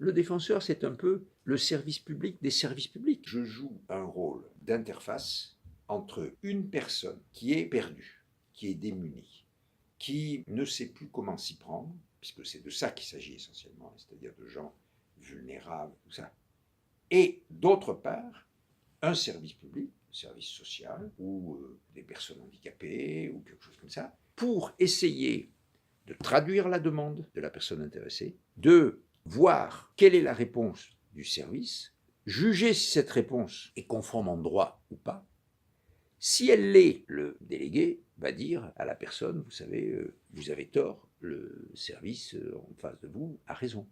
Le défenseur, c'est un peu le service public des services publics. Je joue un rôle d'interface entre une personne qui est perdue, qui est démunie, qui ne sait plus comment s'y prendre, puisque c'est de ça qu'il s'agit essentiellement, c'est-à-dire de gens vulnérables, tout ça. Et d'autre part, un service public, un service social, ou des personnes handicapées, ou quelque chose comme ça, pour essayer de traduire la demande de la personne intéressée, de voir quelle est la réponse du service, juger si cette réponse est conforme en droit ou pas. Si elle l'est, le délégué va dire à la personne, vous savez, vous avez tort, le service en face de vous a raison.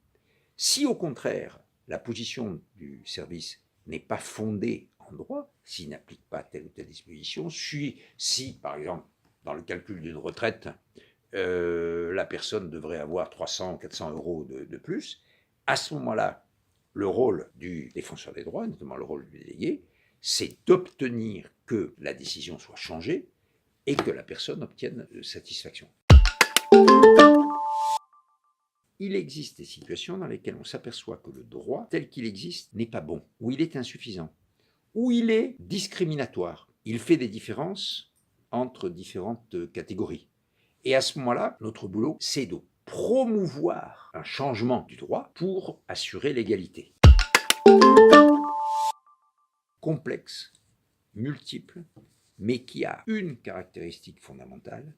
Si au contraire, la position du service n'est pas fondée en droit, s'il n'applique pas telle ou telle disposition, si par exemple, dans le calcul d'une retraite, la personne devrait avoir 300 ou 400 euros de plus, à ce moment-là, le rôle du défenseur des droits, notamment le rôle du délégué, c'est d'obtenir que la décision soit changée et que la personne obtienne satisfaction. Il existe des situations dans lesquelles on s'aperçoit que le droit, tel qu'il existe, n'est pas bon, ou il est insuffisant, ou il est discriminatoire. Il fait des différences entre différentes catégories. Et à ce moment-là, notre boulot, c'est de promouvoir un changement du droit pour assurer l'égalité. Complexe, multiple, mais qui a une caractéristique fondamentale,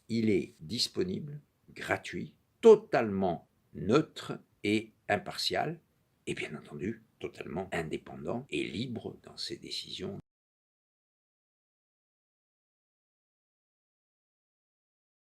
il est disponible, gratuit, totalement neutre et impartial, et bien entendu, totalement indépendant et libre dans ses décisions.